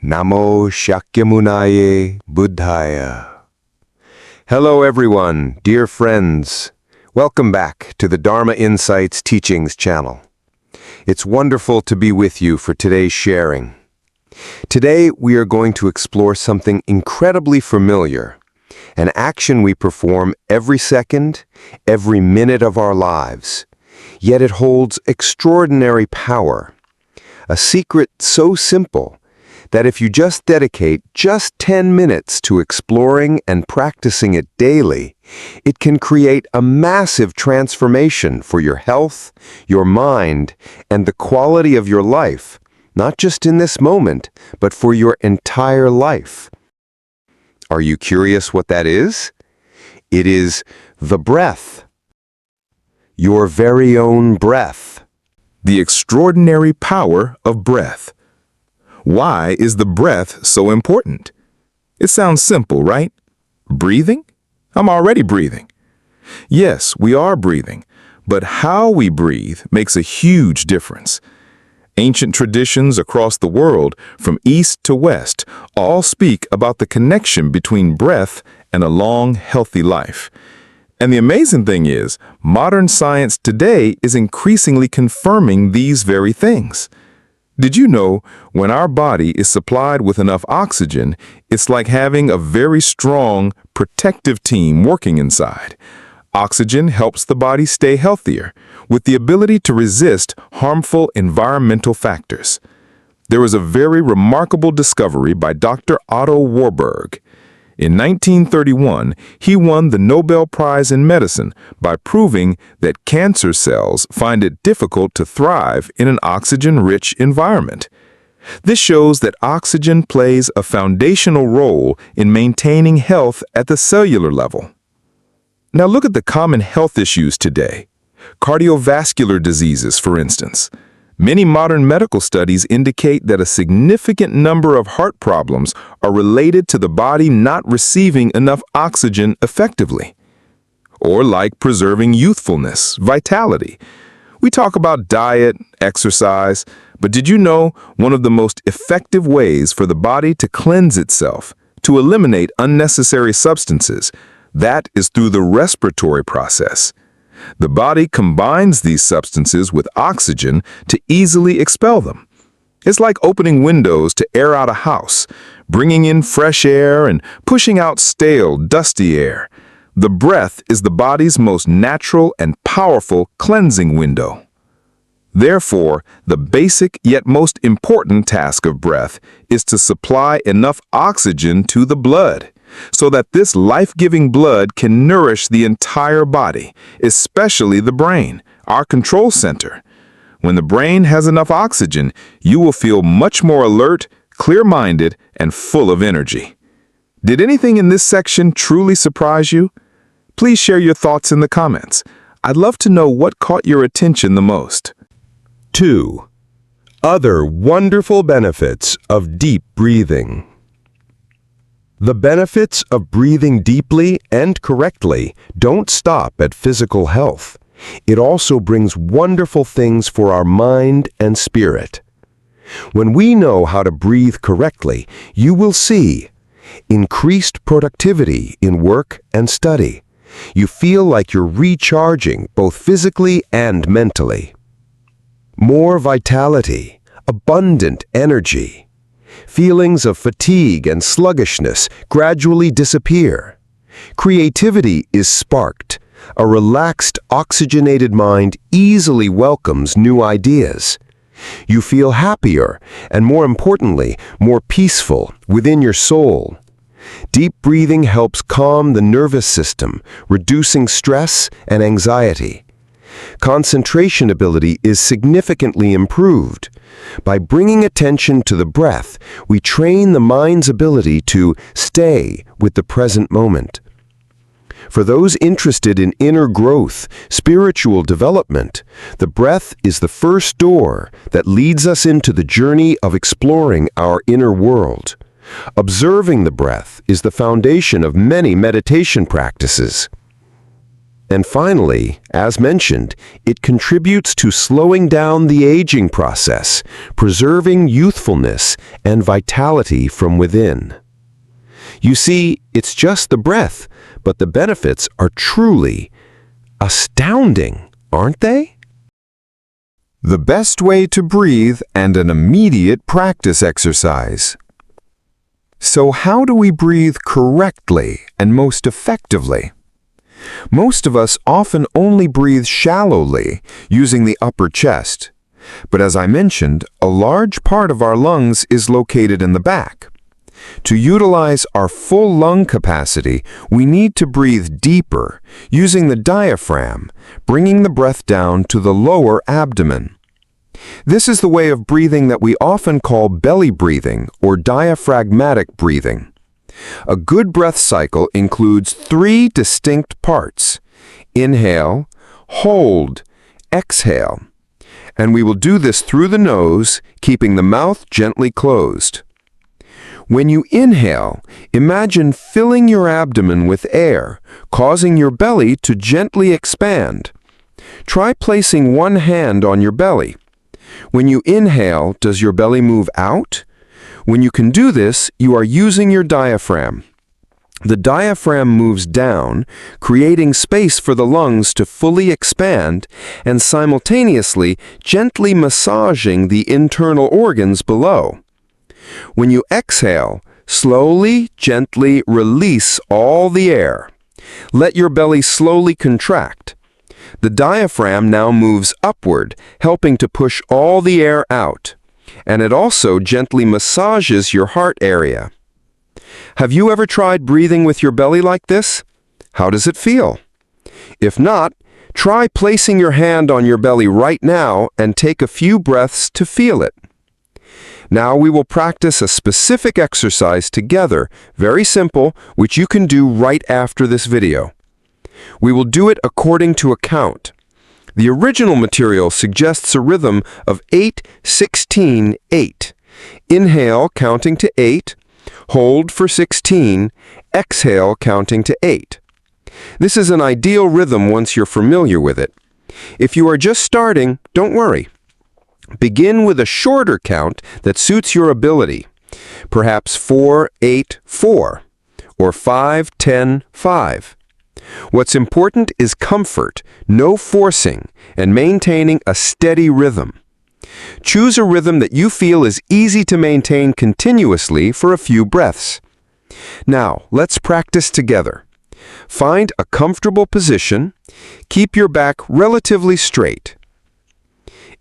Namo Shakyamunaye Buddhaya. Hello everyone, dear friends. Welcome back to the Dharma Insights Teachings channel. It's wonderful to be with you for today's sharing. Today we are going to explore something incredibly familiar, an action we perform every second, every minute of our lives, yet it holds extraordinary power. A secret so simple that if you just dedicate just 10 minutes to exploring and practicing it daily, it can create a massive transformation for your health, your mind, and the quality of your life, not just in this moment, but for your entire life. Are you curious what that is? It is the breath. Your very own breath. The extraordinary power of breath. Why is the breath so important? It sounds simple, right? Breathing? I'm already breathing. Yes, we are breathing, but how we breathe makes a huge difference. Ancient traditions across the world, from east to west, all speak about the connection between breath and a long, healthy life. And the amazing thing is, modern science today is increasingly confirming these very things. Did you know when our body is supplied with enough oxygen, it's like having a very strong, protective team working inside? Oxygen helps the body stay healthier, with the ability to resist harmful environmental factors. There was a very remarkable discovery by Dr. Otto Warburg. In 1931, he won the Nobel Prize in Medicine by proving that cancer cells find it difficult to thrive in an oxygen-rich environment. This shows that oxygen plays a foundational role in maintaining health at the cellular level. Now look at the common health issues today. Cardiovascular diseases, for instance. Many modern medical studies indicate that a significant number of heart problems are related to the body not receiving enough oxygen effectively. Or like preserving youthfulness, vitality. We talk about diet, exercise, but did you know one of the most effective ways for the body to cleanse itself, to eliminate unnecessary substances, that is through the respiratory process? The body combines these substances with oxygen to easily expel them. It's like opening windows to air out a house, bringing in fresh air and pushing out stale, dusty air. The breath is the body's most natural and powerful cleansing window. Therefore, the basic yet most important task of breath is to supply enough oxygen to the blood, so that this life-giving blood can nourish the entire body, especially the brain, our control center. When the brain has enough oxygen, you will feel much more alert, clear-minded, and full of energy. Did anything in this section truly surprise you? Please share your thoughts in the comments. I'd love to know what caught your attention the most. 2. Other wonderful benefits of deep breathing. The benefits of breathing deeply and correctly don't stop at physical health. It also brings wonderful things for our mind and spirit. When we know how to breathe correctly, you will see increased productivity in work and study. You feel like you're recharging both physically and mentally. More vitality, abundant energy. Feelings of fatigue and sluggishness gradually disappear. Creativity is sparked. A relaxed, oxygenated mind easily welcomes new ideas. You feel happier and, more importantly, more peaceful within your soul. Deep breathing helps calm the nervous system, reducing stress and anxiety. Concentration ability is significantly improved. By bringing attention to the breath, we train the mind's ability to stay with the present moment. For those interested in inner growth, spiritual development, the breath is the first door that leads us into the journey of exploring our inner world. Observing the breath is the foundation of many meditation practices. And finally, as mentioned, it contributes to slowing down the aging process, preserving youthfulness and vitality from within. You see, it's just the breath, but the benefits are truly astounding, aren't they? The best way to breathe and an immediate practice exercise. So how do we breathe correctly and most effectively? Most of us often only breathe shallowly, using the upper chest. But as I mentioned, a large part of our lungs is located in the back. To utilize our full lung capacity, we need to breathe deeper, using the diaphragm, bringing the breath down to the lower abdomen. This is the way of breathing that we often call belly breathing or diaphragmatic breathing. A good breath cycle includes 3 distinct parts: inhale, hold, exhale. And we will do this through the nose, keeping the mouth gently closed. When you inhale, imagine filling your abdomen with air, causing your belly to gently expand. Try placing one hand on your belly. When you inhale, does your belly move out? When you can do this, you are using your diaphragm. The diaphragm moves down, creating space for the lungs to fully expand and simultaneously gently massaging the internal organs below. When you exhale, slowly, gently release all the air. Let your belly slowly contract. The diaphragm now moves upward, helping to push all the air out. And it also gently massages your heart area. Have you ever tried breathing with your belly like this? How does it feel? If not, try placing your hand on your belly right now and take a few breaths to feel it. Now we will practice a specific exercise together, very simple, which you can do right after this video. We will do it according to a count. The original material suggests a rhythm of 8-16-8. Inhale, counting to 8, hold for 16, exhale, counting to 8. This is an ideal rhythm once you're familiar with it. If you are just starting, don't worry. Begin with a shorter count that suits your ability, perhaps 4-8-4 or 5-10-5. What's important is comfort, no forcing, and maintaining a steady rhythm. Choose a rhythm that you feel is easy to maintain continuously for a few breaths. Now, let's practice together. Find a comfortable position. Keep your back relatively straight.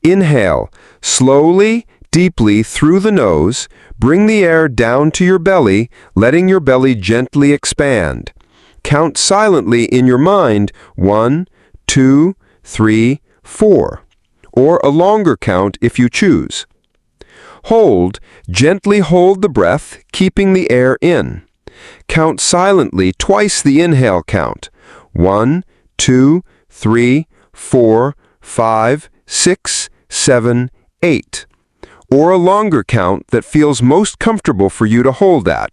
Inhale, slowly, deeply through the nose. Bring the air down to your belly, letting your belly gently expand. Count silently in your mind 1, 2, 3, 4, or a longer count if you choose. Hold, gently hold the breath, keeping the air in. Count silently twice the inhale count 1, 2, 3, 4, 5, 6, 7, 8, or a longer count that feels most comfortable for you to hold at.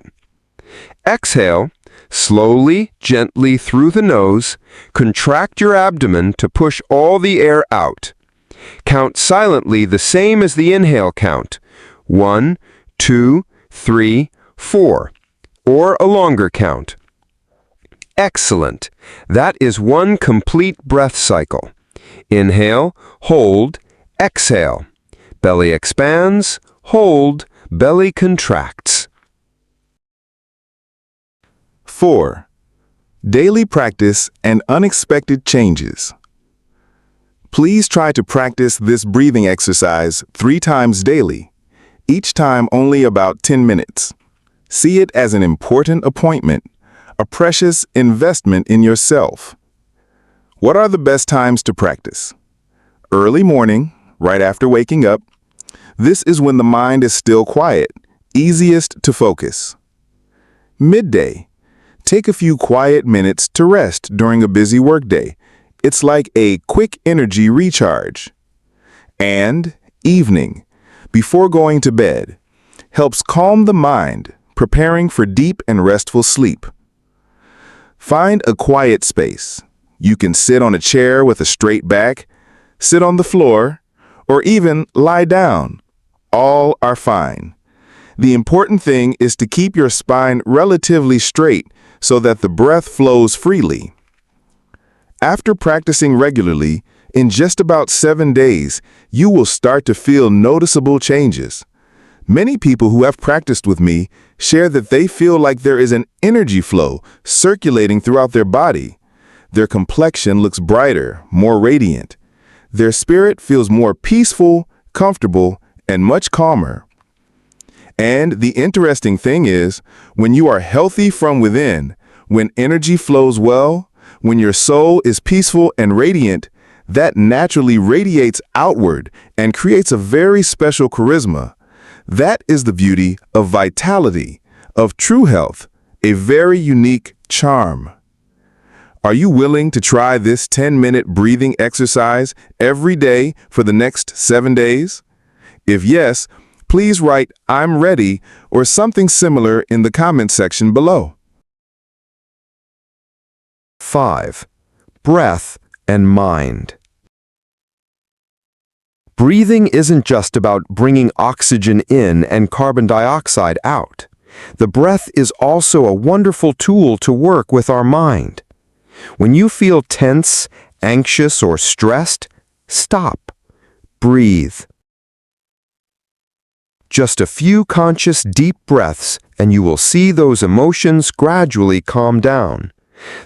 Exhale, slowly, gently through the nose, contract your abdomen to push all the air out. Count silently the same as the inhale count 1, 2, 3, 4, or a longer count. Excellent! That is one complete breath cycle. Inhale, hold, exhale. Belly expands, hold, belly contracts. 4. Daily practice and unexpected changes. Please try to practice this breathing exercise 3 times daily, each time only about 10 minutes. See it as an important appointment, a precious investment in yourself. What are the best times to practice? Early morning, right after waking up. This is when the mind is still quiet, easiest to focus. Midday. Take a few quiet minutes to rest during a busy workday. It's like a quick energy recharge. And evening, before going to bed, helps calm the mind, preparing for deep and restful sleep. Find a quiet space, You can sit on a chair with a straight back, sit on the floor, or even lie down. All are fine. The important thing is to keep your spine relatively straight so that the breath flows freely. After practicing regularly, in just about 7 days, you will start to feel noticeable changes. Many people who have practiced with me share that they feel like there is an energy flow circulating throughout their body. Their complexion looks brighter, more radiant. Their spirit feels more peaceful, comfortable, and much calmer. And the interesting thing is, when you are healthy from within, when energy flows well, when your soul is peaceful and radiant, that naturally radiates outward and creates a very special charisma. That is the beauty of vitality, of true health, a very unique charm. Are you willing to try this 10-minute breathing exercise every day for the next 7 days? If yes, please write "I'm ready" or something similar in the comment section below. 5. Breath and mind. Breathing isn't just about bringing oxygen in and carbon dioxide out. The breath is also a wonderful tool to work with our mind. When you feel tense, anxious, or stressed, stop. Breathe. Just a few conscious deep breaths and you will see those emotions gradually calm down.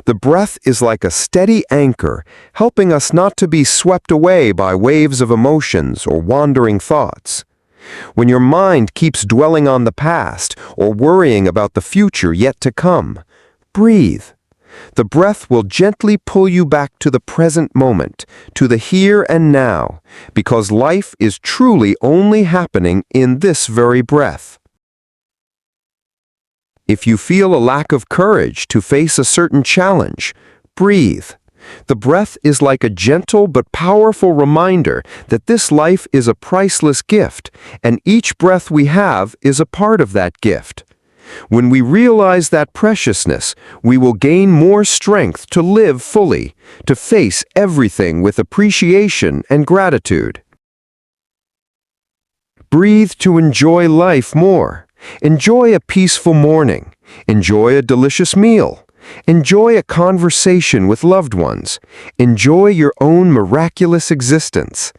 The breath is like a steady anchor, helping us not to be swept away by waves of emotions or wandering thoughts. When your mind keeps dwelling on the past or worrying about the future yet to come, breathe. The breath will gently pull you back to the present moment, to the here and now, because life is truly only happening in this very breath. If you feel a lack of courage to face a certain challenge, breathe. The breath is like a gentle but powerful reminder that this life is a priceless gift, and each breath we have is a part of that gift. When we realize that preciousness, we will gain more strength to live fully, to face everything with appreciation and gratitude. Breathe to enjoy life more. Enjoy a peaceful morning. Enjoy a delicious meal. Enjoy a conversation with loved ones. Enjoy your own miraculous existence.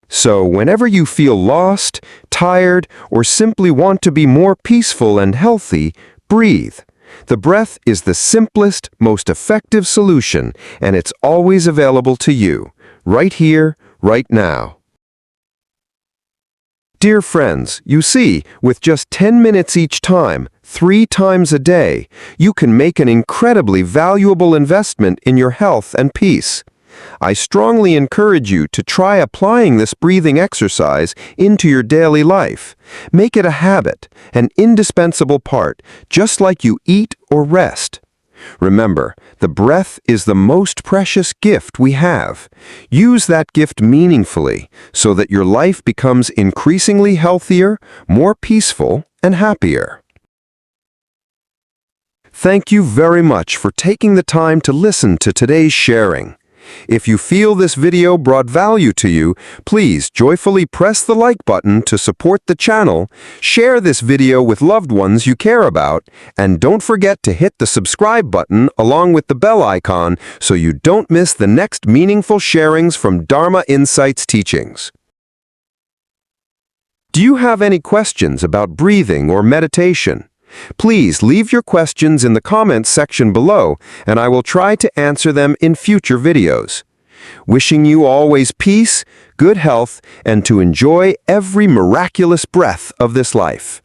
So, whenever you feel lost, tired, or simply want to be more peaceful and healthy, breathe. The breath is the simplest, most effective solution, and it's always available to you, right here, right now. Dear friends, you see, with just 10 minutes each time, 3 times a day, you can make an incredibly valuable investment in your health and peace. I strongly encourage you to try applying this breathing exercise into your daily life. Make it a habit, an indispensable part, just like you eat or rest. Remember, the breath is the most precious gift we have. Use that gift meaningfully so that your life becomes increasingly healthier, more peaceful, and happier. Thank you very much for taking the time to listen to today's sharing. If you feel this video brought value to you, please joyfully press the like button to support the channel, share this video with loved ones you care about, and don't forget to hit the subscribe button along with the bell icon so you don't miss the next meaningful sharings from Dharma Insights teachings. Do you have any questions about breathing or meditation? Please leave your questions in the comments section below, and I will try to answer them in future videos. Wishing you always peace, good health, and to enjoy every miraculous breath of this life.